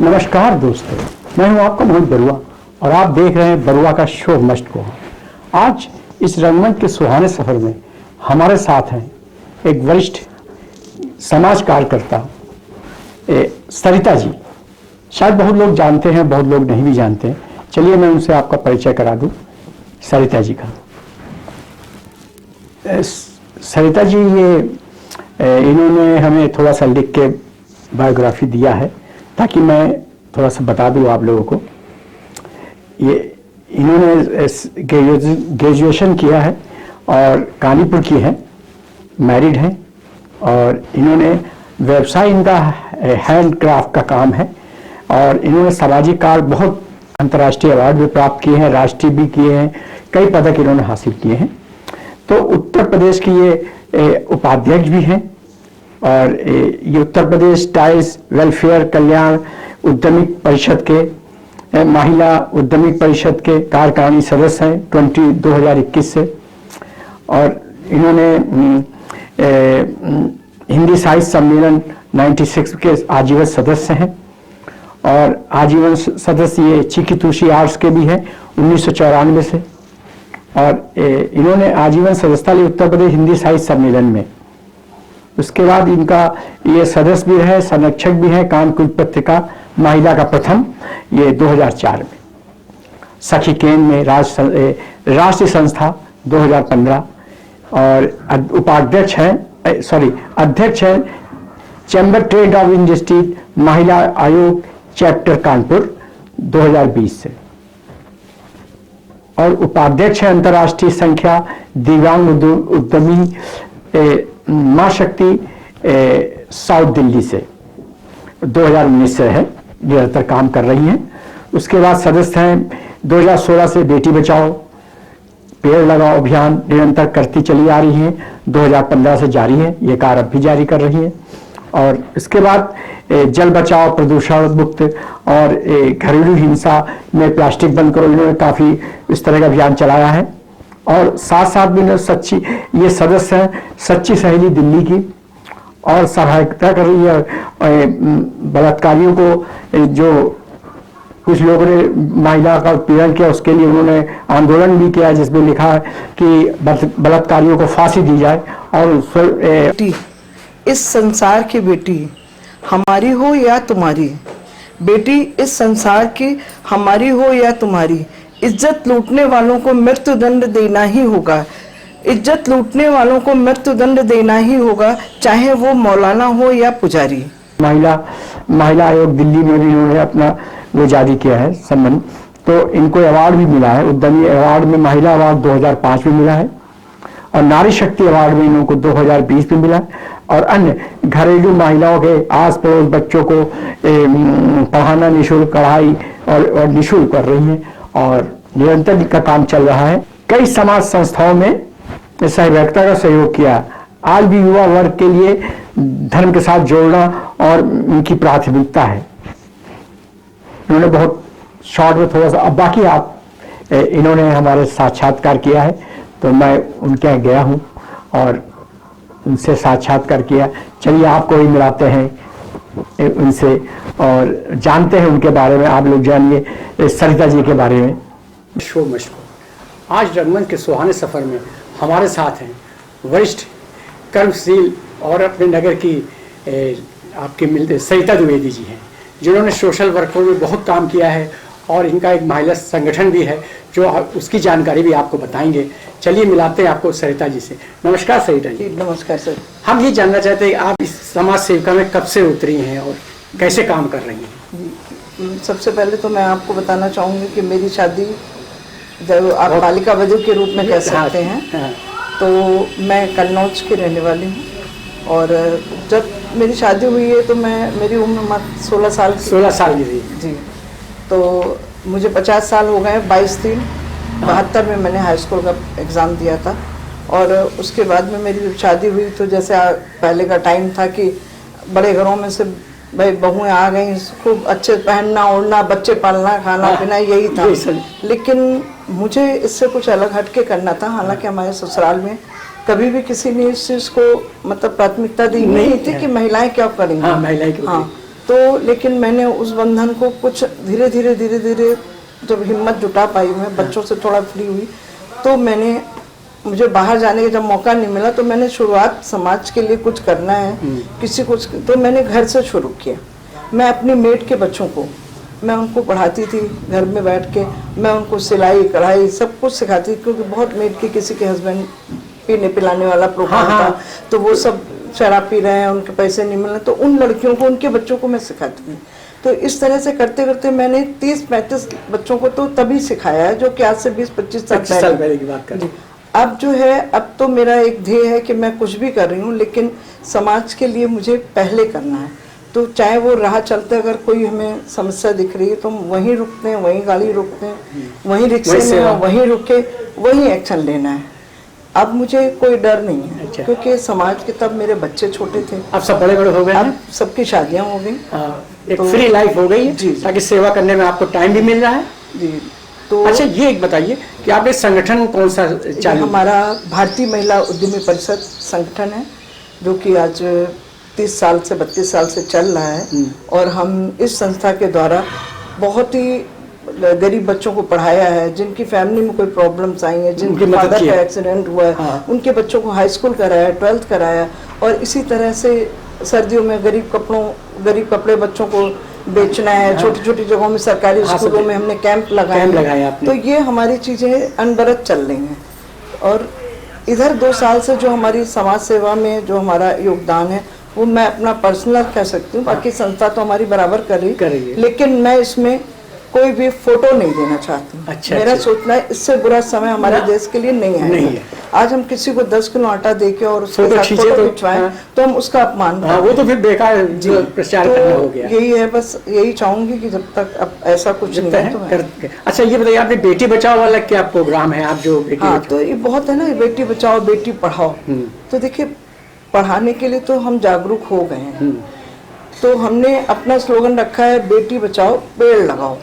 नमस्कार दोस्तों, मैं हूं आपका मोहित बरुआ और आप देख रहे हैं बरुआ का शो मस्ट गो। आज इस रंगमंच के सुहाने सफर में हमारे साथ हैं एक वरिष्ठ समाज कार्यकर्ता सरिता जी। शायद बहुत लोग जानते हैं, बहुत लोग नहीं भी जानते हैं। चलिए मैं उनसे आपका परिचय करा दूं सरिता जी का। सरिता जी इन्होंने हमें थोड़ा सा लिख के बायोग्राफी दिया है ताकि मैं थोड़ा सा बता दूं आप लोगों को। ये इन्होंने ग्रेजुएशन किया है और कानपुर की है, मैरिड है और इन्होंने व्यवसाय इनका हैंडक्राफ्ट का काम है और इन्होंने सामाजिक कार्य बहुत अंतर्राष्ट्रीय अवार्ड भी प्राप्त किए हैं, राष्ट्रीय भी किए हैं, कई पदक इन्होंने हासिल किए हैं। तो उत्तर प्रदेश की ये उपाध्यक्ष भी हैं और ये उत्तर प्रदेश टाइल्स वेलफेयर कल्याण उद्यमी परिषद के महिला उद्यमी परिषद के कार्यकारिणी सदस्य हैं 2021 से। और इन्होंने हिंदी साहित्य सम्मेलन 96 के आजीवन सदस्य हैं और आजीवन सदस्य ये चिकी तुलसी आर्ट्स के भी हैं 1994 से। और इन्होंने आजीवन सदस्यता ली उत्तर प्रदेश हिंदी साहित्य सम्मेलन में। उसके बाद इनका ये सदस्य भी है, संरक्षक भी है कानपुर पत्रिका महिला का प्रथम, ये 2004 में। सखी केंद्र में राष्ट्रीय संस्था 2015 और उपाध्यक्ष हैं अध्यक्ष हैं चैम्बर ट्रेड ऑफ इंडस्ट्री महिला आयोग चैप्टर कानपुर 2020 से। और उपाध्यक्ष है अंतर्राष्ट्रीय संख्या दिव्यांग उद्यमी मां शक्ति साउथ दिल्ली से 2019 से है, निरंतर काम कर रही हैं। उसके बाद सदस्य हैं 2016 से बेटी बचाओ पेड़ लगाओ अभियान निरंतर करती चली आ रही हैं, 2015 से जारी है, ये कार्य अब भी जारी कर रही हैं। और इसके बाद जल बचाओ प्रदूषण मुक्त और घरेलू हिंसा में प्लास्टिक बंद करो, इन्होंने काफ़ी इस तरह का अभियान चलाया है। और साथ साथ भी ये सदस्य हैं सच्ची सहेली दिल्ली की और सहायता कर रही है बलात्कारियों को। जो कुछ लोगों ने महिला का उत्पीड़न किया उसके लिए उन्होंने आंदोलन भी किया जिसमें लिखा है कि बलात्कारियों को फांसी दी जाए। और इस संसार की बेटी हमारी हो या तुम्हारी, बेटी इस संसार की हमारी हो या तुम्हारी, इज्जत लूटने वालों को मृत्युदंड देना ही होगा, इज्जत लूटने वालों को मृत्युदंड देना ही होगा, चाहे वो मौलाना हो या पुजारी। महिला आयोग दिल्ली में भी इन्होंने अपना वो जारी किया है संबंध, तो इनको अवार्ड भी मिला है। उद्यमी अवार्ड में महिला अवार्ड 2005 में मिला है और नारी शक्ति अवार्ड में इनको 2020 में मिला है। और अन्य घरेलू महिलाओं के आस पड़ोस बच्चों को पढ़ाना निःशुल्क कढ़ाई और निःशुल्क कर रही हैं और निरंतर इनका काम चल रहा है। कई समाज संस्थाओं में सहभागिता का सहयोग किया। आज भी युवा वर्ग के लिए धर्म के साथ जोड़ना और उनकी प्राथमिकता है। इन्होंने बहुत शॉर्ट में थोड़ा सा, अब बाकी आप इन्होंने हमारे साक्षात्कार किया है तो मैं उनके यहाँ गया हूँ और उनसे साक्षात्कार किया। चलिए आपको ही मिलाते हैं उनसे और जानते हैं उनके बारे में। आप लोग जानिए सरिता जी के बारे में। शो मशहूर आज रंगमंच के सुहाने सफर में हमारे साथ हैं वरिष्ठ कर्मशील और अपने नगर की आपके मिलते सरिता द्विवेदी जी हैं जिन्होंने सोशल वर्क में बहुत काम किया है और इनका एक महिला संगठन भी है जो उसकी जानकारी भी आपको बताएंगे। चलिए मिलाते हैं आपको सरिता जी से। नमस्कार सरिता जी। नमस्कार सर। हम ये जानना चाहते हैं आप इस समाज सेविका में कब से उतरी हैं और कैसे काम कर रही हैं? सबसे पहले तो मैं आपको बताना चाहूँगी कि मेरी शादी जब आप बालिका वधू के रूप में कह सकते हैं तो मैं कन्नौज की रहने वाली हूँ और जब मेरी शादी हुई है तो मेरी उम्र 16 साल की थी जी। तो मुझे 50 साल हो गए। 22/3/72 में मैंने हाई स्कूल का एग्ज़ाम दिया था और उसके बाद में मेरी शादी हुई तो जैसे पहले का टाइम था कि बड़े घरों में से भाई बहुएं आ गई, खूब अच्छे पहनना ओढ़ना, बच्चे पालना, खाना पीना, यही था। लेकिन मुझे इससे कुछ अलग हटके करना था। हालांकि हमारे ससुराल में कभी भी किसी ने इस चीज़ को मतलब प्राथमिकता दी नहीं थी कि महिलाएं क्या करेंगी। हाँ, महिलाएं क्यों। हाँ, तो लेकिन मैंने उस बंधन को कुछ धीरे धीरे जब हिम्मत जुटा पाई, मैं बच्चों से थोड़ा फ्री हुई, तो मुझे बाहर जाने का जब मौका नहीं मिला तो मैंने शुरुआत समाज के लिए कुछ करना है, किसी कुछ, तो मैंने घर से शुरू किया। मैं अपनी मेट के बच्चों को मैं उनको पढ़ाती थी घर में बैठ के, मैं उनको सिलाई कढ़ाई सब कुछ सिखाती थी, क्योंकि बहुत मेट के किसी के हस्बैंड पीने पिलाने वाला प्रोग्राम था, तो वो सब शराब पी रहे हैं, उनके पैसे नहीं मिल रहे, तो उन लड़कियों को, उनके बच्चों को मैं सिखाती थी। तो इस तरह से करते करते मैंने 30-35 बच्चों को तो तभी सिखाया है, जो कि आज से 20-25 साल पहले की बात करें। अब जो है, अब तो मेरा एक ध्येय है कि मैं कुछ भी कर रही हूँ, लेकिन समाज के लिए मुझे पहले करना है। तो चाहे वो राह चलते अगर कोई हमें समस्या दिख रही है तो हम वहीं रुकते हैं, वहीं गाड़ी रोकते हैं, वहीं रिक्शे में वहीं रुके, वहीं एक्शन लेना है। अब मुझे कोई डर नहीं है। अच्छा। क्योंकि समाज के तब मेरे बच्चे छोटे थे, अब सब बड़े बड़े हो गए, अब सबकी शादियां हो गई, एक तो फ्री लाइफ हो गई है, ताकि सेवा करने में आपको टाइम भी मिल रहा है जी। तो अच्छा, ये एक बताइए कि आपके संगठन कौन सा चालू? हमारा भारतीय महिला उद्यमी परिषद संगठन है, जो कि आज 30 साल से 32 साल से चल रहा है, और हम इस संस्था के द्वारा बहुत ही गरीब बच्चों को पढ़ाया है, जिनकी फैमिली में कोई प्रॉब्लम्स आई हैं, जिनके फादर का एक्सीडेंट हुआ है, उनके बच्चों को हाई स्कूल कराया, 12th कराया, और इसी तरह से सर्दियों में गरीब कपड़े बच्चों को बेचना है। छोटी छोटी जगहों में सरकारी स्कूलों में हमने कैंप लगाए, तो ये हमारी चीजें अनवरत चल रही हैं। और इधर 2 साल से जो हमारी समाज सेवा में जो हमारा योगदान है, वो मैं अपना पर्सनल कह सकती हूँ, बाकी संस्था तो हमारी बराबर कर रही है, लेकिन मैं इसमें कोई भी फोटो नहीं देना चाहती। अच्छा, मेरा सोचना है इससे बुरा समय हमारे देश के लिए नहीं है। आज हम किसी को 10 किलो आटा देके और उसके साथ फोटो खिंचवाएं तो हम उसका अपमान करें, वो तो फिर बेकार प्रचार करना हो गया। यही है, बस यही चाहूंगी कि जब तक अब ऐसा कुछ नहीं है तो अच्छा, ये बताइए, आपने बेटी बचाओ वाला क्या प्रोग्राम है? आप जो तो ये बहुत है ना, बेटी बचाओ बेटी पढ़ाओ। तो देखिए, पढ़ाने के लिए तो हम जागरूक हो गए हैं, तो हमने अपना स्लोगन रखा है, बेटी बचाओ पेड़ लगाओ।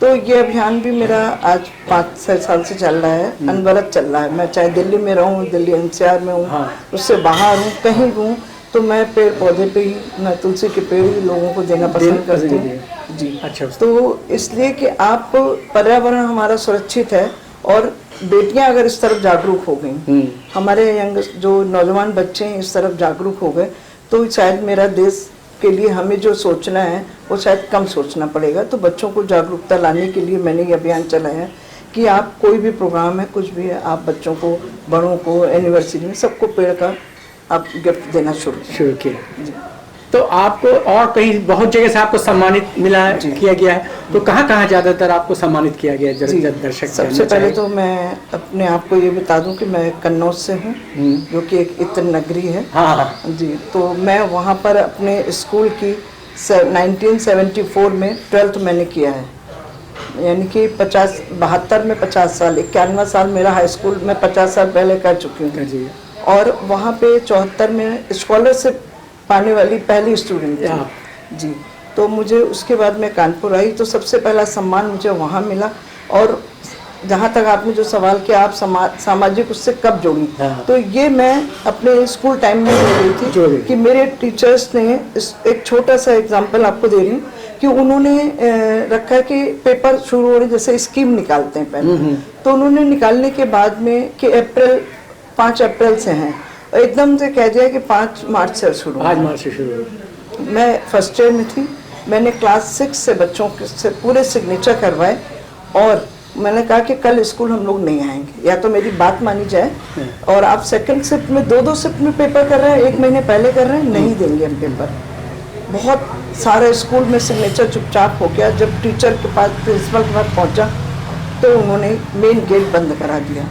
तो ये अभियान भी मेरा आज 5-6 साल से चल रहा है, अनवरत चल रहा है। मैं चाहे दिल्ली में रहूं, दिल्ली NCR में हूँ, उससे बाहर हूँ, कहीं हूँ, तो मैं पेड़ पौधे पे ही, मैं तुलसी के पेड़ ही लोगों को देना पसंद करती हूँ जी। अच्छा, तो इसलिए कि आप, पर्यावरण हमारा सुरक्षित है, और बेटियां अगर इस तरफ जागरूक हो गई, हमारे यंग जो नौजवान बच्चे हैं इस तरफ जागरूक हो गए, तो शायद मेरा देश के लिए हमें जो सोचना है वो शायद कम सोचना पड़ेगा। तो बच्चों को जागरूकता लाने के लिए मैंने ये अभियान चलाया है कि आप कोई भी प्रोग्राम है, कुछ भी है, आप बच्चों को, बड़ों को, एनिवर्सरी में सबको पेड़ का आप गिफ्ट देना शुरू किया। तो आपको और कहीं बहुत जगह से आपको सम्मानित किया गया है, तो कहाँ ज्यादातर आपको सम्मानित किया गया है? दर्शक सबसे पहले तो मैं अपने आप को ये बता दूं कि मैं कन्नौज से हूँ, जो कि एक इत्र नगरी है जी। तो मैं वहाँ पर अपने स्कूल की 1974 में 12th मैंने किया है, यानी कि 72 में 50 साल, 91वां साल मेरा हाई स्कूल मैं 50 साल पहले कर चुकी हूँ। और वहाँ पे 74 में स्कॉलरशिप पाने वाली पहली स्टूडेंट थी जी। तो मुझे उसके बाद मैं कानपुर आई, तो सबसे पहला सम्मान मुझे वहाँ मिला। और जहाँ तक आपने जो सवाल किया, आप सामाजिक उससे कब जुड़ी, तो ये मैं अपने स्कूल टाइम में हो गई थी कि मेरे टीचर्स ने, एक छोटा सा एग्जांपल आपको दे रही हूँ, कि उन्होंने रखा है कि पेपर शुरू हो रहे, जैसे स्कीम निकालते हैं पहले, तो उन्होंने निकालने के बाद में कि 5 अप्रैल से हैं, एकदम से कह दिया कि 5 मार्च से शुरू, 5 मार्च से शुरू। मैं फर्स्ट ईयर में थी, मैंने क्लास 6 से बच्चों से पूरे सिग्नेचर करवाए, और मैंने कहा कि कल स्कूल हम लोग नहीं आएंगे, या तो मेरी बात मानी जाए, और आप सेकंड शिफ्ट में 2-2 शिफ्ट में पेपर कर रहे हैं, 1 महीने पहले कर रहे हैं, नहीं देंगे हम पेपर। बहुत सारे स्कूल में सिग्नेचर चुपचाप हो गया। जब टीचर के पास, प्रिंसिपल के पास पहुँचा, तो उन्होंने मेन गेट बंद करा दिया,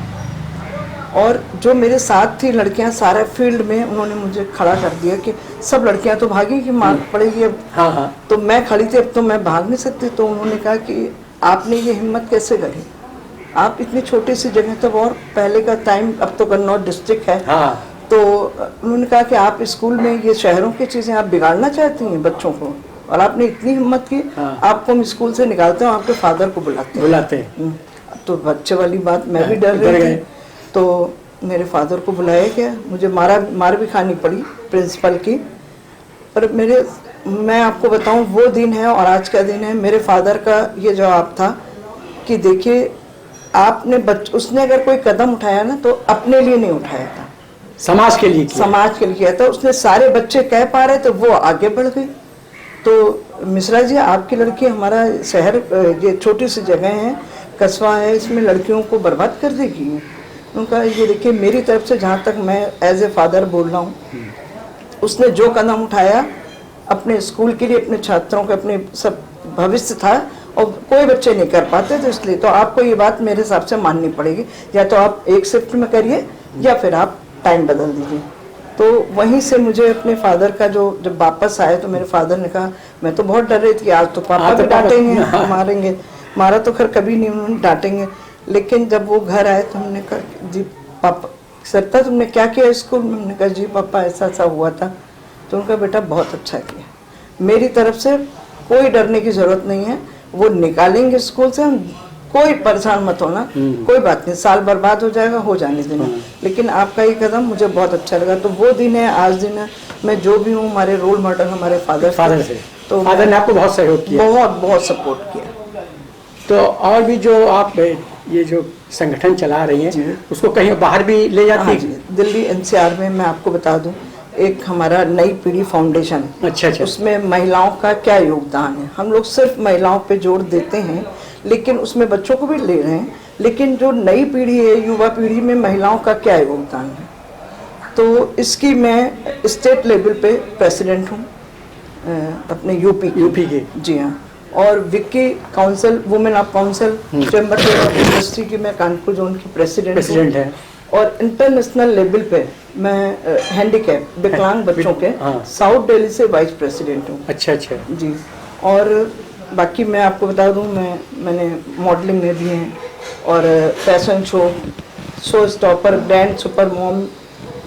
और जो मेरे साथ थी लड़कियां सारे फील्ड में, उन्होंने मुझे खड़ा कर दिया कि सब लड़कियां तो भागी कि मार पड़ेगी अब। तो मैं खड़ी थी, अब तो मैं भाग नहीं सकती। तो उन्होंने कहा कि आपने ये हिम्मत कैसे करी, आप इतनी छोटी सी जगह, तब और पहले का टाइम, अब तो कन्नौज डिस्ट्रिक्ट है। तो उन्होंने कहा कि आप स्कूल में ये शहरों की चीजें आप बिगाड़ना चाहती हैं बच्चों को, और आपने इतनी हिम्मत की, आपको हम स्कूल से निकालते हैं, आपके फादर को बुलाते हैं। तो बच्चे वाली बात, मैं भी डर रही थी। तो मेरे फादर को बुलाया गया, मुझे मार भी खानी पड़ी प्रिंसिपल की, पर मेरे मैं आपको बताऊं, वो दिन है और आज का दिन है। मेरे फादर का ये जवाब था कि देखिए, आपने उसने अगर कोई कदम उठाया ना तो अपने लिए नहीं उठाया था, समाज के लिए किया। समाज के लिए किया था। उसने सारे बच्चे कह पा रहे तो वो आगे बढ़ गए। तो मिश्रा जी, आपकी लड़की, हमारा शहर ये छोटी सी जगह है, कस्बा है, इसमें लड़कियों को बर्बाद कर देगी। उनका ये देखिए, मेरी तरफ से जहाँ तक मैं एज ए फादर बोल रहा हूँ, उसने जो कदम उठाया अपने स्कूल के लिए, अपने छात्रों के, अपने सब भविष्य था, और कोई बच्चे नहीं कर पाते, तो इसलिए तो आपको ये बात मेरे हिसाब से माननी पड़ेगी। या तो आप एक शिफ्ट में करिए या फिर आप टाइम बदल दीजिए। तो वहीं से मुझे अपने फादर का जब वापस आए तो मेरे फादर ने कहा, मैं तो बहुत डर रही थी, आज तो पापा भी डांटेंगे, मारेंगे। मारा तो खैर कभी नहीं, उन्होंने डांटेंगे। लेकिन जब वो घर आए तो हमने कहा, जी पापा, सरिता तुमने क्या किया स्कूल में? हमने कहा, जी पापा ऐसा ऐसा हुआ था। तो उनका, बेटा बहुत अच्छा किया, मेरी तरफ से कोई डरने की जरूरत नहीं है, वो निकालेंगे स्कूल से, हम कोई परेशान मत होना, कोई बात नहीं, साल बर्बाद हो जाएगा, हो जाने देना, लेकिन आपका ये कदम मुझे बहुत अच्छा लगा। तो वो दिन है, आज दिन है, मैं जो भी हूँ, हमारे रोल मॉडल हमारे फादर से। तो फादर ने आपको बहुत सहयोग किया, बहुत सपोर्ट किया। तो और भी जो आप ये जो संगठन चला रही हैं, उसको कहीं बाहर भी ले जाती है? दिल्ली एनसीआर में मैं आपको बता दूं, एक हमारा नई पीढ़ी फाउंडेशन है। अच्छा। उसमें महिलाओं का क्या योगदान है, हम लोग सिर्फ महिलाओं पे जोर देते हैं, लेकिन उसमें बच्चों को भी ले रहे हैं, लेकिन जो नई पीढ़ी है, युवा पीढ़ी में महिलाओं का क्या योगदान है, तो इसकी मैं स्टेट लेवल पे प्रेसिडेंट हूँ, अपने यूपी के। जी हाँ। और Vicky council, women of council chamber of industry की मैं कानपुर जोन की प्रेसिडेंट है। और इंटरनेशनल लेवल पे मैं हैंडीकैप विकलांग बच्चों के साउथ दिल्ली से वाइस प्रेसिडेंट हूँ। अच्छा जी। और बाकी मैं आपको बता दूँ, मैंने मॉडलिंग में भी हैं, और fashion show stopper, grand super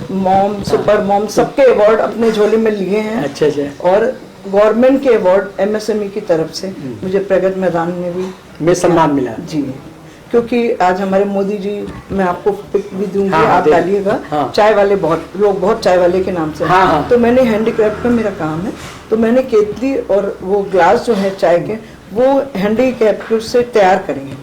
mom super mom, सबके अवार्ड अपने झोले में लिए हैं। अच्छा। और गवर्नमेंट के अवार्ड एमएसएमई की तरफ से मुझे प्रगति मैदान में सम्मान मिला। जी, क्योंकि आज हमारे मोदी जी, मैं आपको पिक भी दूंगी, आप डालिएगा। चाय वाले बहुत चाय वाले के नाम से। तो मैंने हैंडीक्राफ्ट का मेरा काम है, तो मैंने केतली और वो ग्लास जो है चाय के, वो हैंडीक्राफ्ट से तैयार करेंगे,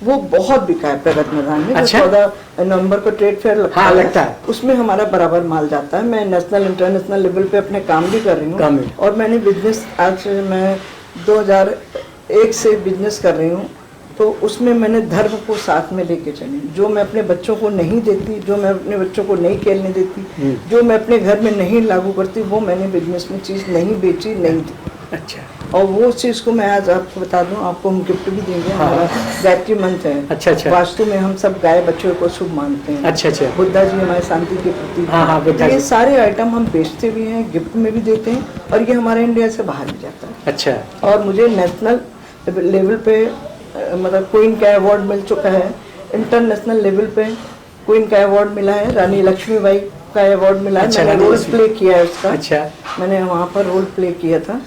वो बहुत बिका है प्रगति मैदान में। अच्छा। 14 नवंबर को ट्रेड फेयर लगता है, उसमें हमारा बराबर माल जाता है। मैं नेशनल इंटरनेशनल लेवल पे अपने काम भी कर रही हूँ, और मैंने बिजनेस, आज मैं 2001 से बिजनेस कर रही हूँ, तो उसमें मैंने धर्म को साथ में लेके चली। जो मैं अपने बच्चों को नहीं देती, जो मैं अपने बच्चों को नहीं खेलने देती, जो मैं अपने घर में नहीं लागू करती, वो मैंने बिजनेस में चीज़ नहीं बेची, नहीं दी। अच्छा। और वो चीज़ को मैं आज आपको बता दूं, आपको हम गिफ्ट भी देंगे। हमारा गायत्री मंत्र है। अच्छा। वास्तु में हम सब गाय बच्चों को शुभ मानते हैं। अच्छा। बुद्धा जी हमारे शांति के प्रतीक। ये सारे आइटम हम बेचते भी हैं, गिफ्ट में भी देते हैं, और ये हमारे इंडिया से बाहर भी जाता है। अच्छा। और मुझे नेशनल लेवल पे मतलब क्वीन का अवार्ड मिल चुका है, इंटरनेशनल लेवल पे क्वीन का अवार्ड मिला है, रानी लक्ष्मीबाई का अवार्ड मिला है। मैंने रोल प्ले किया है उसका। अच्छा। मैंने वहाँ पर रोल प्ले किया था।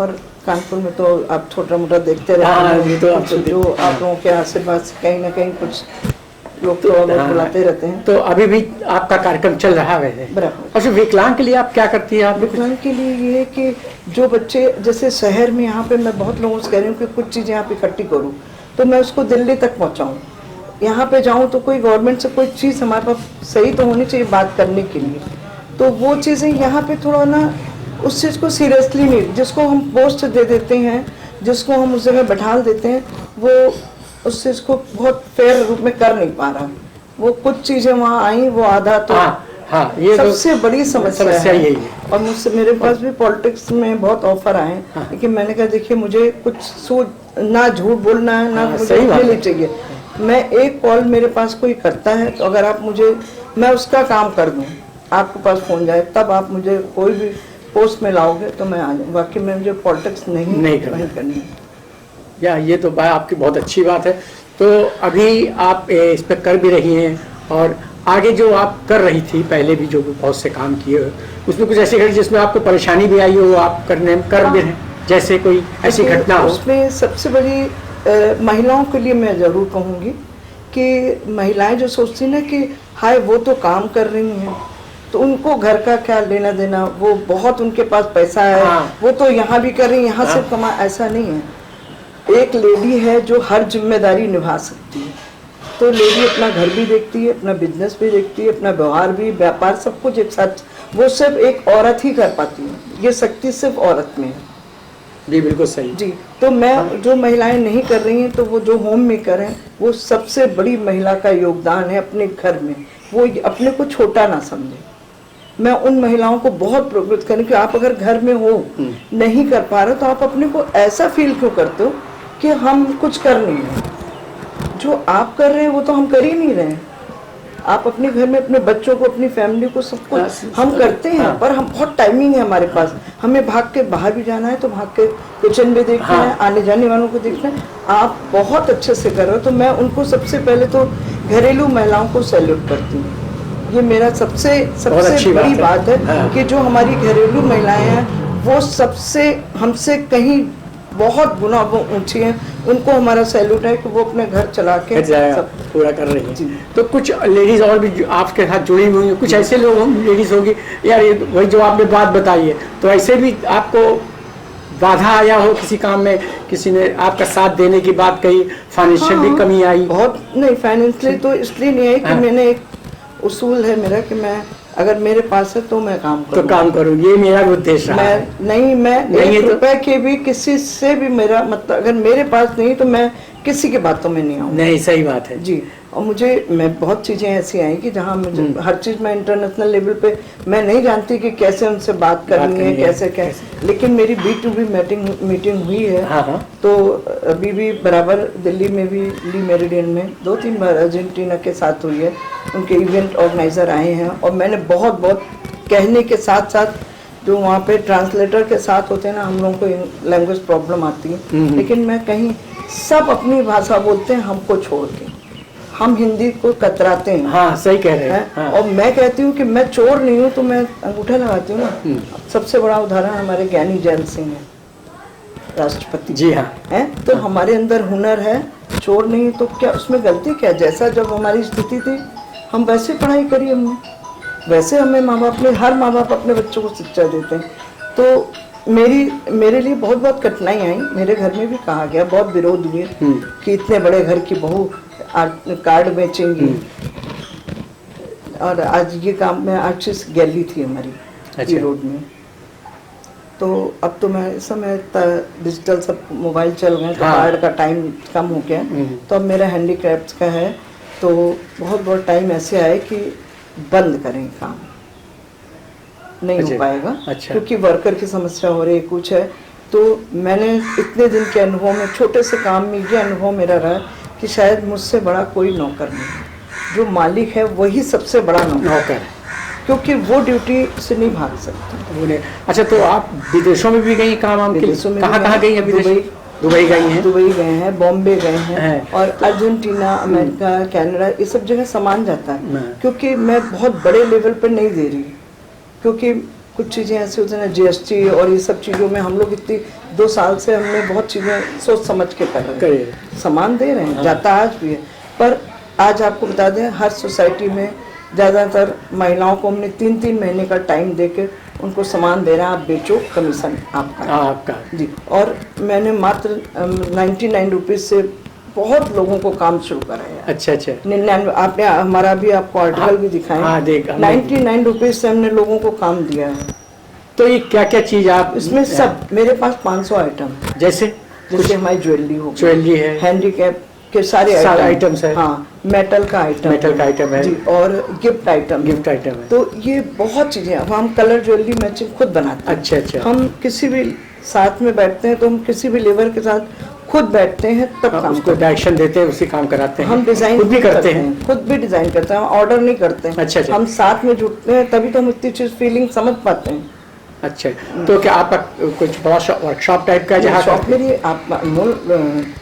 और कानपुर में तो आप छोटा मोटा देखते रहते हैं, तो जो आप लोगों के आशीर्वाद से कहीं ना कहीं कुछ लोग तो बुलाते रहते हैं। तो अभी भी आपका कार्यक्रम चल रहा है? बराबर। और विकलांग के लिए आप क्या करती हैं? आप विकलांग के लिए ये कि जो बच्चे, जैसे शहर में यहाँ पे मैं बहुत लोगों से कह रही हूँ कि कुछ चीज़ें आप इकट्ठी करूँ, तो मैं उसको दिल्ली तक पहुँचाऊँ। यहाँ पे जाऊँ तो कोई गवर्नमेंट से कोई चीज़ हमारे पास सही तो होनी चाहिए बात करने के लिए, तो वो चीज़ें यहाँ पे थोड़ा ना उस चीज़ को सीरियसली नहीं, जिसको हम पोस्ट दे देते हैं, जिसको हम उस जगह बैठा देते हैं, वो उस चीज़ को बहुत फेयर रूप में कर नहीं पा रहा। वो कुछ चीज़ें वहाँ आई, वो आधा तो ये सबसे बड़ी समस्या यही है। और मुझसे, मेरे पास भी पॉलिटिक्स में बहुत ऑफर आए, लेकिन मैंने कहा देखिए, मुझे कुछ ना झूठ बोलना है, ना मुझे मिलनी चाहिए। मैं एक कॉल मेरे पास कोई करता है, तो अगर आप मुझे, मैं उसका काम कर दूँ, आपके पास फोन जाए, तब आप मुझे कोई भी पोस्ट में लाओगे तो मैं आ जाऊँ। बाकी मैं, मुझे पॉलिटिक्स नहीं करनी। या ये तो बात आपकी बहुत अच्छी बात है। तो अभी आप इस पर कर भी रही हैं, और आगे जो आप कर रही थी पहले भी, जो बहुत से काम किए, उसमें कुछ ऐसी घटना जिसमें आपको परेशानी भी आई हो, आप कर भी रहे हैं, जैसे कोई ऐसी घटना हो? उसमें सबसे बड़ी महिलाओं के लिए मैं ज़रूर कहूँगी कि महिलाएं जो सोचती ना कि हाय वो तो काम कर रही हैं, तो उनको घर का क्या लेना देना, वो बहुत उनके पास पैसा है, हाँ। वो तो यहाँ भी कर रही है, यहाँ हाँ। से कमा, ऐसा नहीं है। एक लेडी है जो हर जिम्मेदारी निभा सकती है। तो लेडी अपना घर भी देखती है, अपना बिजनेस भी देखती है, अपना व्यवहार भी, व्यापार, सब कुछ एक साथ, वो सिर्फ एक औरत ही कर पाती है। ये शक्ति सिर्फ औरत में है। जी बिल्कुल सही। जी, तो मैं, जो महिलाएं नहीं कर रही हैं, तो वो जो होम मेकर हैं, वो सबसे बड़ी महिला का योगदान है अपने घर में। वो अपने को छोटा ना समझे। मैं उन महिलाओं को बहुत प्रोत्साहित करूँ कि आप अगर घर में हो, नहीं कर पा रहे, तो आप अपने को ऐसा फील क्यों करते हो कि हम कुछ कर नहीं रहे। जो आप कर रहे हैं वो तो हम कर ही नहीं रहे हैं। आप अपने घर में अपने बच्चों को, अपनी फैमिली को, सबको हम करते हैं, पर हम बहुत टाइमिंग है हमारे पास। हमें भाग के बाहर भी जाना है, तो भाग के किचन भी देखना है, आने जाने वालों को देखना है। आप बहुत अच्छे से कर रहे हो, तो मैं उनको सबसे पहले तो घरेलू महिलाओं को सैल्यूट करती हूँ। ये मेरा सबसे बड़ी बात है कि जो हमारी घरेलू महिलाएं हैं, वो सबसे हमसे कहीं बहुत गुना वो ऊंची हैं। उनको हमारा सैल्यूट है कि वो अपने घर चला के सब पूरा कर रही है। तो कुछ लेडीज और भी आपके साथ जुड़ी हुई हैं, कुछ ऐसे लोग लेडीज होंगी, यार ये वही जो आपने बात बताई है, तो ऐसे भी आपको बाधा आया हो किसी काम में, किसी ने आपका साथ देने की बात कही, फाइनेंशियल भी कमी आई? बहुत नहीं, फाइनेंशियली तो इसलिए नहीं आई कि मैंने एक उसूल है मेरा कि मैं, अगर मेरे पास है तो मैं काम करूँ, तो काम करूँ, ये मेरा उद्देश्य है। मैं एक रुपए के भी किसी से भी, मेरा मतलब अगर मेरे पास नहीं तो मैं किसी की बातों में नहीं आऊँ। नहीं, सही बात है जी। और मैं बहुत चीज़ें ऐसी आई कि जहाँ मुझे हर चीज़ में इंटरनेशनल लेवल पे मैं नहीं जानती कि कैसे उनसे बात करनी है, कैसे, लेकिन मेरी B2B मीटिंग हुई है। हाँ। तो अभी भी बराबर दिल्ली में भी ली मेरिडियन में 2-3 बार अर्जेंटीना के साथ हुई है। उनके इवेंट ऑर्गेनाइजर आए हैं, और मैंने बहुत कहने के साथ साथ जो वहाँ पे ट्रांसलेटर के साथ होते हैं ना, हम लोगों को लैंग्वेज प्रॉब्लम आती है, लेकिन मैं कहीं सब अपनी भाषा बोलते हैं हमको छोड़ के, हम हिंदी को कतराते हैं। हाँ, सही कह रहे हैं। हाँ। और मैं कहती हूँ कि मैं चोर नहीं हूँ, तो मैं अंगूठा लगाती हूँ ना। सबसे बड़ा उदाहरण हमारे ज्ञानी जैल सिंह है, राष्ट्रपति जी। हाँ है। तो हमारे अंदर हुनर है, चोर नहीं, तो क्या उसमें गलती क्या? जैसा जब हमारी स्थिति थी, हम वैसे पढ़ाई करी हमने, वैसे हमें हर माँ बाप अपने बच्चों को शिक्षा देते हैं। तो मेरे लिए बहुत कठिनाई आई। मेरे घर में भी कहा गया, बहुत विरोध हुए कि इतने बड़े घर की बहू कार्ड बेचेंगी। और आज ये काम में आर्टिस्ट गैलरी थी हमारी रोड में। तो अब तो मैं इस समय डिजिटल सब मोबाइल चल गए, तो कार्ड का टाइम कम हो गया। तो अब मेरा हैंडीक्राफ्ट्स का है, तो बहुत टाइम ऐसे आए कि बंद करें, काम नहीं हो पाएगा। क्योंकि वर्कर की समस्या हो रही है, कुछ है। तो मैंने इतने दिन के अनुभव में, छोटे से काम में ये अनुभव मेरा रहा कि शायद मुझसे बड़ा कोई नौकर नहीं, जो मालिक है वही सबसे बड़ा नौकर है, क्योंकि वो ड्यूटी से नहीं भाग सकता। अच्छा, तो आप विदेशों में भी गई काम के लिए? कहाँ गई हैं? दुबई गई हैं? दुबई गए हैं, बॉम्बे गए हैं, और अर्जेंटीना, अमेरिका, कनाडा, ये सब जगह सामान जाता है। क्योंकि मैं बहुत बड़े लेवल पर नहीं दे रही, क्योंकि कुछ चीज़ें ऐसी होती हैं ना, GST और ये सब चीज़ों में हम लोग इतनी 2 साल से हमने बहुत चीज़ें सोच समझ के कर रहे हैं, सामान दे रहे हैं, जाता आज भी है। पर आज आपको बता दें, हर सोसाइटी में ज़्यादातर महिलाओं को हमने 3-3 महीने का टाइम देके उनको सामान दे रहा है, आप बेचो, कमीशन आपका। जी। और मैंने मात्र 99 रुपीज़ से बहुत लोगों को काम शुरू कराया। अच्छा। 99, आपने हमारा भी आपको आर्टिकल भी दिखाया। 99 रुपीज़ से हमने लोगों को काम दिया है। तो ये क्या चीज़ आप इसमें सब, मेरे पास 500 आइटम, जैसे हमारी ज्वेलरी है, हैंडीकैप के सारे आइटम्स है। हाँ, मेटल का आइटम है जी, और गिफ्ट आइटम है। तो ये बहुत चीजें, अब हम कलर ज्वेलरी मैचिंग खुद बनाते हैं। अच्छा। हम किसी भी साथ में बैठते हैं, तो हम किसी भी लेबर के साथ खुद बैठते हैं, तब काम उसको डायरेक्शन देते हैं, उसी काम कराते हैं। हम डिजाइन खुद भी करते हैं, खुद भी डिजाइन करते हैं, ऑर्डर नहीं करते हैं। अच्छा। हम साथ में जुटते हैं, तभी तो हम इतनी चीज फीलिंग समझ पाते हैं। अच्छा, तो क्या आपका कुछ बड़ा वर्कशॉप टाइप का जहाँ शॉप मेरी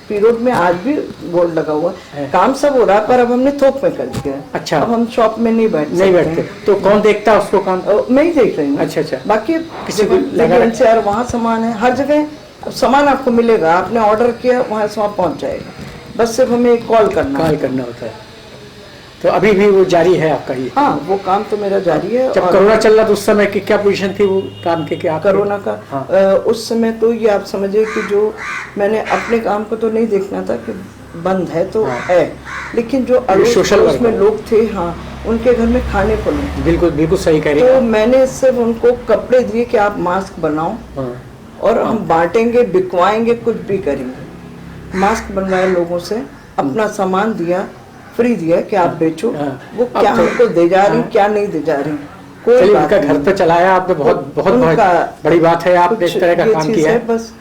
पीरोड में आज भी बोर्ड लगा हुआ है, काम सब हो रहा है, पर अब हमने थोक में कर दिया है। अच्छा। अब हम शॉप में नहीं बैठते। तो कौन देखता है उसको काम? मैं ही देख रही हूँ। अच्छा। बाकी किसी को यार वहाँ सामान है, हर जगह सामान आपको मिलेगा, आपने ऑर्डर किया, वहाँ सामान पहुँच जाएगा, बस सिर्फ हमें कॉल करना होता है। तो अभी भी वो जारी है आपका ये? हाँ, वो काम तो मेरा जारी है। जब कोरोना चल रहा था उस समय की क्या पोजीशन थी वो काम के? क्या कोरोना का हाँ। उस समय तो ये आप समझिए कि जो मैंने अपने काम को तो नहीं देखना था कि बंद है तो हाँ। है, लेकिन जो अड़ोस सोशल पड़ोस वर्क में है। लोग थे, हाँ, उनके घर में खाने को नहीं, बिल्कुल बिल्कुल सही कह रही तो हैं मैंने सिर्फ उनको कपड़े दिए कि आप मास्क बनाओ हाँ। और हम बांटेंगे, बिकवाएंगे, कुछ भी करेंगे। मास्क बनवाए लोगों से, अपना सामान दिया, फ्री दिया कि आप बेचो। हाँ। वो अब क्या तो- हमको दे जा रही, हाँ। क्या नहीं दे जा रही, कोई चलिए, बात उनका घर नहीं। तो चलाया आपने, बहुत बहुत बहुत उनका बड़ी बात है। आपने इस कुछ तरह का ये काम चीज़ किया है, बस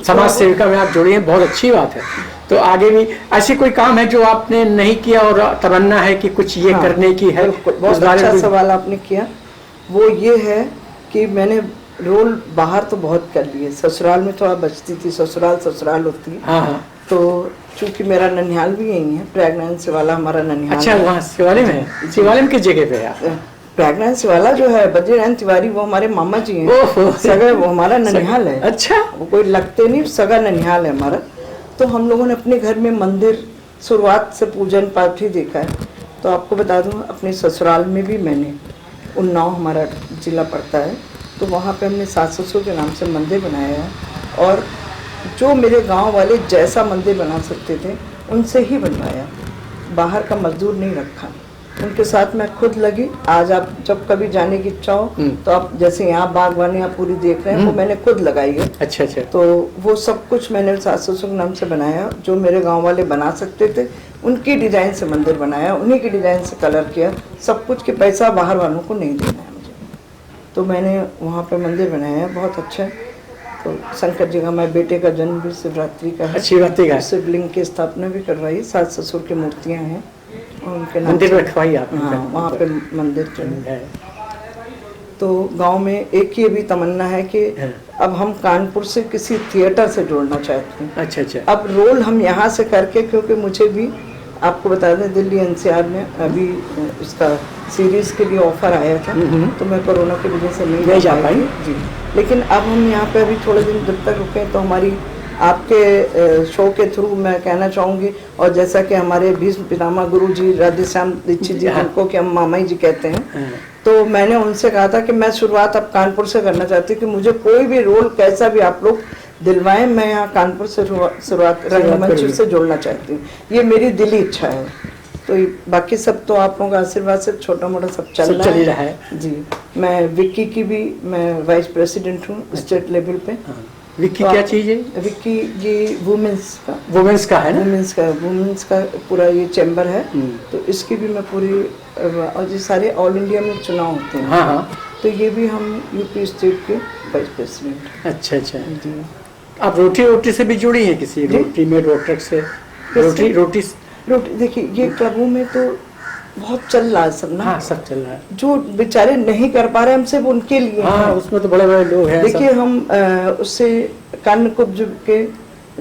समाज सेविका में आप जुड़ी हैं, बहुत अच्छी बात है। तो आगे भी ऐसी कोई काम है जो आपने नहीं किया और तमन्ना है कि कुछ ये हाँ, करने की है? बिल्कुल, उस बहुत बारे में अच्छा कुछ- सवाल आपने किया। वो ये है कि मैंने रोल बाहर तो बहुत कर लिए, ससुराल में थोड़ा बचती थी, ससुराल होती है। हाँ हाँ। तो चूंकि मेरा ननिहाल भी यही है, प्रेगनेंसी वाला हमारा ननिहाल अच्छा, है। वहाँ शिवालय में है? शिवालय में किस जगह पे है आप? प्रेगनेंसी वाला जो है बद्रीनारायण तिवारी, वो हमारे मामा जी हैं, ओहो। सगा, वो हमारा ननिहाल है। अच्छा। वो कोई लगते नहीं, सगा ननिहाल है हमारा। तो हम लोगों ने अपने घर में मंदिर शुरुआत से पूजन पाठ ही देखा है। तो आपको बता दूं, अपने ससुराल में भी मैंने, उन्नाव हमारा जिला पड़ता है, तो वहाँ पे हमने सास ससुर के नाम से मंदिर बनाया है। और जो मेरे गांव वाले जैसा मंदिर बना सकते थे उनसे ही बनवाया, बाहर का मजदूर नहीं रखा, उनके साथ मैं खुद लगी। आज आप जब कभी जाने की इच्छा हो तो आप, जैसे यहाँ बागवानी आप पूरी देख रहे हैं, वो मैंने खुद लगाई है। अच्छा अच्छा। तो वो सब कुछ मैंने सास ससुर के नाम से बनाया, जो मेरे गांव वाले बना सकते थे उनकी डिजाइन से मंदिर बनाया, उन्हीं की डिजाइन से कलर किया, सब कुछ के पैसा बाहर वालों को नहीं देना है मुझे। तो मैंने वहाँ पे मंदिर बनाया है, बहुत अच्छा है। तो शंकर जी का, मैं बेटे का जन्म भी शिवरात्रि का है, अच्छी बात है। शिवलिंग की स्थापना भी करवाई, सास ससुर की मूर्तियाँ हैं और उनके नाम मंदिर से- में रखवाई आपने? हाँ, वहाँ पे मंदिर जो है। है। तो गांव में एक ये भी तमन्ना है कि हाँ। अब हम कानपुर से किसी थिएटर से जोड़ना चाहते हैं। अच्छा अच्छा। अब रोल हम यहाँ से करके, क्योंकि मुझे भी आपको बता दें, दिल्ली एनसीआर में अभी इसका सीरीज के लिए ऑफर आया था, तो मैं कोरोना की वजह से नहीं जा पाई जी। लेकिन अब हम यहाँ पे अभी थोड़े दिन जब तक रुके, तो हमारी आपके शो के थ्रू मैं कहना चाहूँगी, और जैसा कि हमारे भीष्म पितामह गुरु जी राधेश्याम दीक्षित जी, जिनको कि हम मामा जी कहते हैं, तो मैंने उनसे कहा था कि मैं शुरुआत अब कानपुर से करना चाहती हूँ, कि मुझे कोई भी रोल कैसा भी आप लोग दिलवाएं, मैं यहाँ कानपुर से शुरुआत रंगमंच से जोड़ना चाहती हूँ। ये मेरी दिली इच्छा है। तो बाकी सब तो आप लोगों का आशीर्वाद से छोटा मोटा सब चल रहा है जी। मैं विक्की की भी मैं वाइस प्रेसिडेंट हूँ स्टेट लेवल पे। विक्की तो क्या चीज है? विक्की ये वुमेन्स का, वुमेन्स का है ना? वुमेन्स का पूरा ये चैम्बर है, तो इसकी भी मैं पूरी, और ये सारे ऑल इंडिया में चुनाव होते हैं। हाँ हाँ। तो ये भी हम यूपी स्टेट के वाइस प्रेसिडेंट। अच्छा अच्छा। जी। आप रोटी से भी जुड़ी हैं किसी रोटी में, डॉक्टर से? रोटी देखिए, ये क्लबों में तो बहुत चल रहा है सब ना। हाँ, सब चल रहा है। जो बेचारे नहीं कर पा रहे, हम सिर्फ उनके लिए हाँ, उसमें तो बड़े बड़े लोग हैं। देखिए, हम उससे कान्यकुब्ज के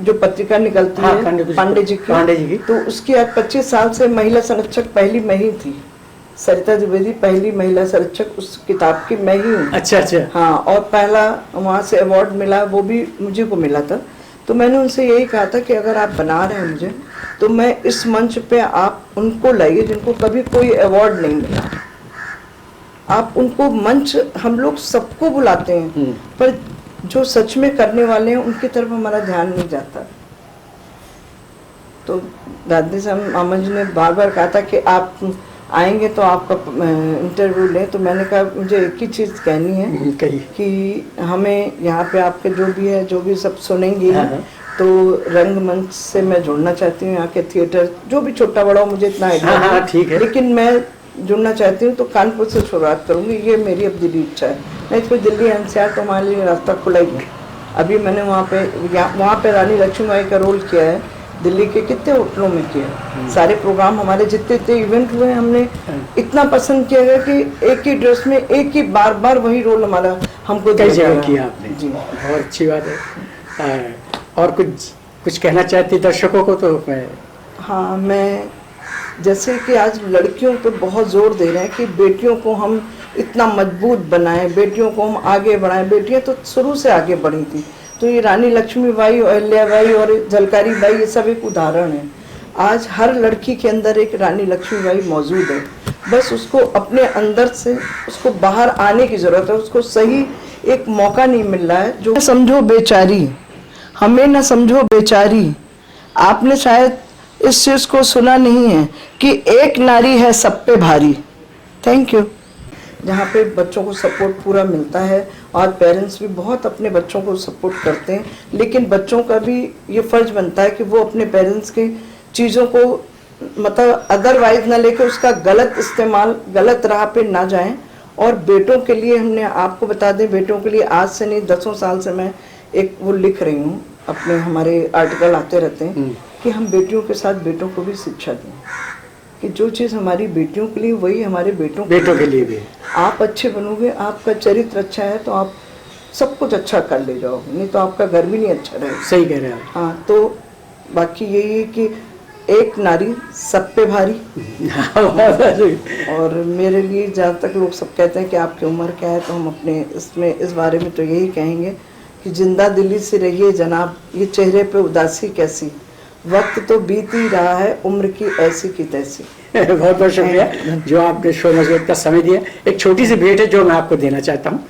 जो पत्रिका निकलती हाँ, है पांडे जी की, तो उसकी आज 25 साल से महिला संरक्षक पहली मैं ही थी। सरिता द्विवेदी पहली महिला संरक्षक उस किताब की मैं ही हूँ। अच्छा अच्छा। हाँ, और पहला वहाँ से अवार्ड मिला, वो भी मुझे को मिला था। तो मैंने उनसे यही कहा था कि अगर आप बना रहे हैं मुझे, तो मैं इस मंच पे आप उनको लाइए जिनको कभी कोई अवार्ड नहीं मिला। आप उनको मंच, हम लोग सबको बुलाते हैं, पर जो सच में करने वाले हैं उनकी तरफ हमारा ध्यान नहीं जाता। तो दादी साहब मामा जी ने बार बार कहा था कि आप आएंगे तो आपका इंटरव्यू लें। तो मैंने कहा मुझे एक ही चीज़ कहनी है कि हमें यहाँ पे आपके जो भी है, जो भी सब सुनेंगे, तो रंगमंच से मैं जुड़ना चाहती हूँ। यहाँ के थिएटर जो भी छोटा बड़ा हो, मुझे इतना आइडिया नहीं, ठीक है, लेकिन मैं जुड़ना चाहती हूँ। तो कानपुर से शुरुआत करूँगी, ये मेरी अब दिल्ली इच्छा है। नहीं तो दिल्ली एनसीआर तो हमारे लिए रास्ता खुला ही है। अभी मैंने वहाँ पे रानी लक्ष्मीबाई का रोल किया है, दिल्ली के कितने होटलों में किया। सारे प्रोग्राम हमारे जितने इवेंट हुए, हमने इतना पसंद किया गया कि एक ही ड्रेस में एक ही बार बार वही रोल हमारा हमको कई जगह किया आपने जी। बहुत अच्छी बात है। और कुछ कहना चाहती दर्शकों को? तो मैं हाँ, मैं जैसे कि आज लड़कियों पे बहुत जोर दे रहे हैं कि बेटियों को हम इतना मजबूत बनाएं, बेटियों को हम आगे बढ़ाएं। बेटियां तो शुरू से आगे बढ़ी थी। तो ये रानी लक्ष्मीबाई, अहिल्याबाई और झलकारी बाई, ये सब एक उदाहरण है। आज हर लड़की के अंदर एक रानी लक्ष्मीबाई मौजूद है, बस उसको अपने अंदर से उसको बाहर आने की जरूरत है, उसको सही एक मौका नहीं मिल रहा है। जो समझो बेचारी, हमें न समझो बेचारी, आपने शायद इस चीज को सुना नहीं है कि एक नारी है सब पे भारी। Thank you. जहाँ पे बच्चों को सपोर्ट पूरा मिलता है और पेरेंट्स भी बहुत अपने बच्चों को सपोर्ट करते हैं, लेकिन बच्चों का भी ये फर्ज बनता है कि वो अपने पेरेंट्स की चीज़ों को मतलब अदरवाइज ना लेके उसका गलत इस्तेमाल, गलत राह पे ना जाएं। और बेटों के लिए हमने, आपको बता दें, बेटों के लिए आज से नहीं 10 साल से मैं एक वो लिख रही हूँ, अपने हमारे आर्टिकल आते रहते हैं कि हम बेटियों के साथ बेटों को भी शिक्षा दें कि जो चीज़ हमारी बेटियों के लिए वही हमारे बेटों के लिए भी। आप अच्छे बनोगे, आपका चरित्र अच्छा है तो आप सब कुछ अच्छा कर ले जाओगे, नहीं तो आपका घर भी नहीं अच्छा रहेगा। सही कह रहे हैं आप। हाँ, तो बाकी यही है कि एक नारी सब पे भारी। और मेरे लिए जहाँ तक लोग सब कहते हैं कि आपकी उम्र क्या है, तो हम अपने इसमें इस बारे में तो यही कहेंगे कि जिंदा दिली से रहिए जनाब, ये चेहरे पे उदासी कैसी, वक्त तो बीत ही रहा है, उम्र की ऐसी की तैसी। बहुत बहुत शुक्रिया जो आपने शो में का समय दिया। एक छोटी सी भेंट है जो मैं आपको देना चाहता हूँ।